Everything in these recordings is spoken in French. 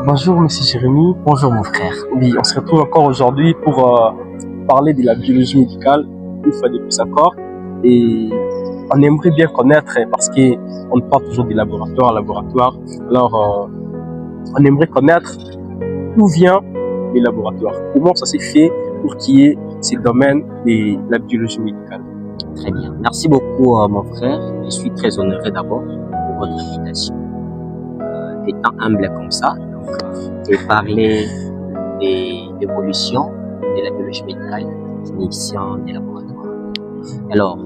Bonjour Monsieur Jérémy. Bonjour mon frère. Oui, on se retrouve encore aujourd'hui pour parler de la biologie médicale, une fois de plus encore. Et on aimerait bien connaître, parce qu'on parle toujours des laboratoires à laboratoire, alors on aimerait connaître d'où vient les laboratoires, comment ça s'est fait pour qu'il y ait ces domaines de la biologie médicale. Très bien. Merci beaucoup mon frère. Je suis très honoré d'abord pour votre invitation. Étant humble comme ça, et parler des évolutions de la biologie médicale, définition des laboratoires. Alors,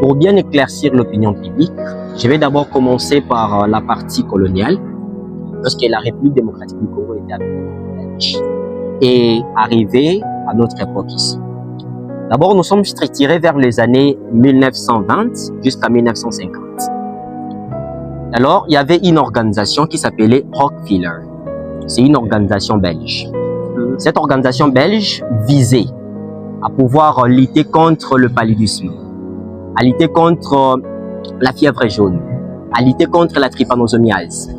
pour bien éclaircir l'opinion publique, je vais d'abord commencer par la partie coloniale, lorsque la République démocratique du Congo était appelée belge et arrivée à notre époque ici. D'abord, nous sommes tirés vers les années 1920 jusqu'à 1950. Alors, il y avait une organisation qui s'appelait Rockefeller. C'est une organisation belge. Cette organisation belge visait à pouvoir lutter contre le paludisme, à lutter contre la fièvre jaune, à lutter contre la trypanosomiase.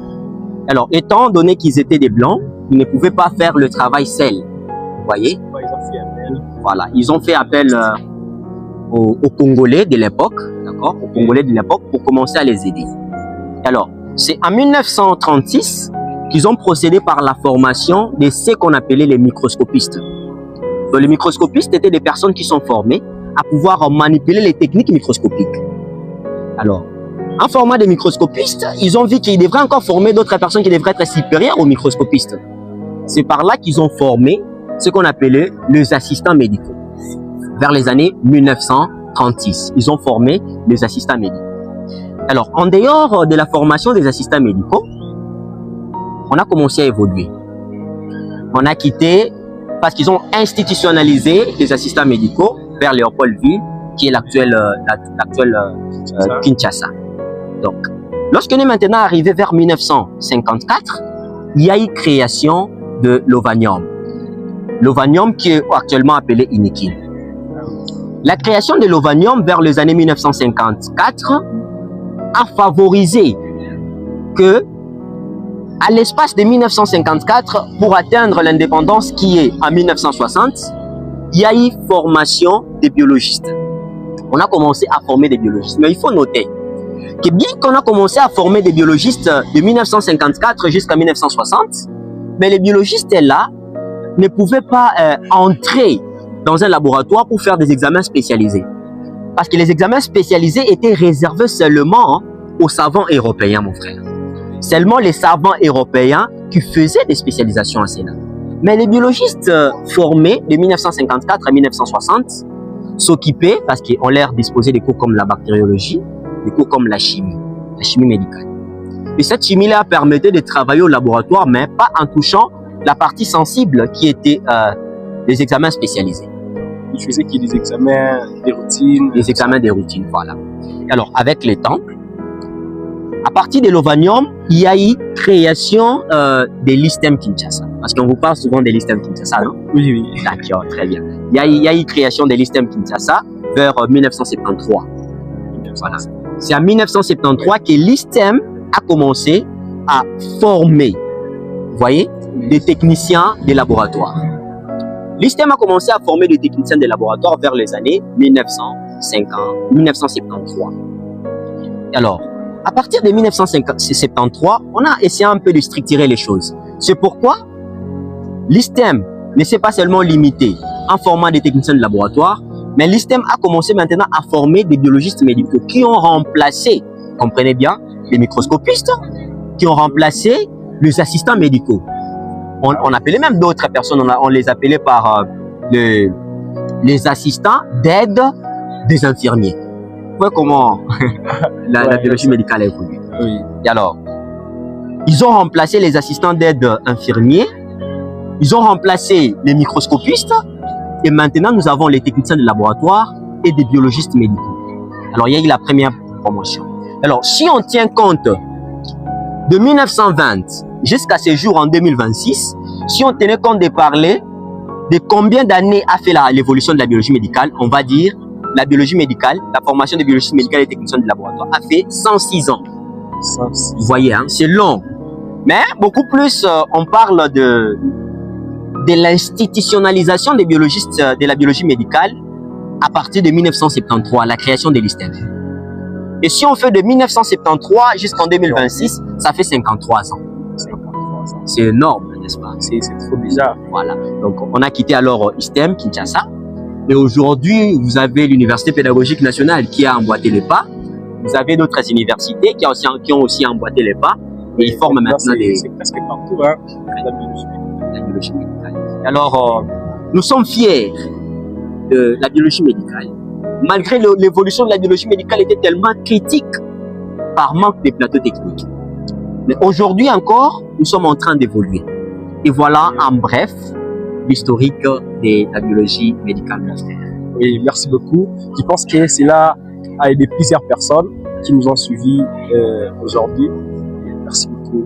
Alors, étant donné qu'ils étaient des blancs, ils ne pouvaient pas faire le travail seuls. Vous voyez? Voilà, ils ont fait appel aux Congolais de l'époque, d'accord, aux Congolais de l'époque pour commencer à les aider. Alors, c'est en 1936 qu'ils ont procédé par la formation de ce qu'on appelait les microscopistes. Donc, les microscopistes étaient des personnes qui sont formées à pouvoir manipuler les techniques microscopiques. Alors, en formant des microscopistes, ils ont vu qu'ils devraient encore former d'autres personnes qui devraient être supérieures aux microscopistes. C'est par là qu'ils ont formé ce qu'on appelait les assistants médicaux. Vers les années 1936, ils ont formé les assistants médicaux. Alors, en dehors de la formation des assistants médicaux, on a commencé à évoluer. On a quitté, parce qu'ils ont institutionnalisé les assistants médicaux vers Léopoldville, qui est l'actuel Kinshasa. Donc, lorsqu'on est maintenant arrivé vers 1954, il y a eu création de l'Ovanium. L'Ovanium qui est actuellement appelé Inikin. La création de l'Ovanium vers les années 1954 a favorisé que, à l'espace de 1954, pour atteindre l'indépendance qui est en 1960, il y a eu formation des biologistes. On a commencé à former des biologistes. Mais il faut noter que bien qu'on a commencé à former des biologistes de 1954 jusqu'à 1960, mais les biologistes là ne pouvaient pas entrer dans un laboratoire pour faire des examens spécialisés. Parce que les examens spécialisés étaient réservés seulement aux savants européens, mon frère. Seulement les savants européens qui faisaient des spécialisations à cela. Mais les biologistes formés de 1954 à 1960 s'occupaient, parce qu'on leur disposait des cours comme la bactériologie, des cours comme la chimie médicale. Et cette chimie-là permettait de travailler au laboratoire, mais pas en touchant la partie sensible qui était les examens spécialisés. Ils faisaient des examens de routine. Les examens de routine, voilà. Alors, avec le temps, à partir de l'Ovanium, il y a eu création de l'ISTEM Kinshasa. Parce qu'on vous parle souvent de l'ISTEM Kinshasa, non? Oui, oui. D'accord, très bien. Il y a eu création de l'ISTEM Kinshasa vers 1973. Voilà. C'est en 1973 que l'ISTEM a commencé à former, vous voyez, des techniciens de laboratoire. L'ISTEM a commencé à former des techniciens de laboratoire vers les années 1973. Alors, à partir de 1973, on a essayé un peu de structurer les choses. C'est pourquoi l'ISTEM ne s'est pas seulement limité en formant des techniciens de laboratoire, mais l'ISTEM a commencé maintenant à former des biologistes médicaux qui ont remplacé, comprenez bien, les microscopistes, qui ont remplacé les assistants médicaux. On appelait même d'autres personnes, on les appelait par les assistants d'aide des infirmiers. Vous voyez comment la biologie médicale a évolué. Oui. Et alors, ils ont remplacé les assistants d'aide infirmiers, ils ont remplacé les microscopistes, et maintenant nous avons les techniciens de laboratoire et des biologistes médicaux. Alors, il y a eu la première promotion. Alors, si on tient compte de 1920 jusqu'à ce jour en 2026, si on tenait compte de parler de combien d'années a fait l'évolution de la biologie médicale, on va dire la biologie médicale, la formation de biologie médicale et techniciens de laboratoire a fait 106 ans. 106. Vous voyez, hein, c'est long. Mais beaucoup plus, on parle de l'institutionnalisation des biologistes, de la biologie médicale à partir de 1973, la création de l'ISTEM. Et si on fait de 1973 jusqu'en 2026, ça fait 53 ans. C'est énorme, n'est-ce pas? C'est trop bizarre. Voilà. Donc, on a quitté alors ISTEM, Kinshasa. Et aujourd'hui, vous avez l'Université pédagogique nationale qui a emboîté les pas. Vous avez d'autres universités qui ont aussi emboîté les pas. Et ils forment maintenant des... C'est presque partout, hein, la biologie médicale. Alors, nous sommes fiers de la biologie médicale. Malgré l'évolution de la biologie médicale était tellement critique par manque de plateaux techniques. Mais aujourd'hui encore, nous sommes en train d'évoluer. Et voilà, en bref, l'historique de la biologie médicale. Oui, merci beaucoup. Je pense que cela a aidé plusieurs personnes qui nous ont suivis aujourd'hui. Merci beaucoup.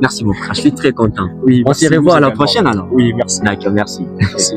Merci beaucoup. Je suis très content. Oui, on se revoit à la prochaine alors. Oui, merci. D'accord, merci. Merci.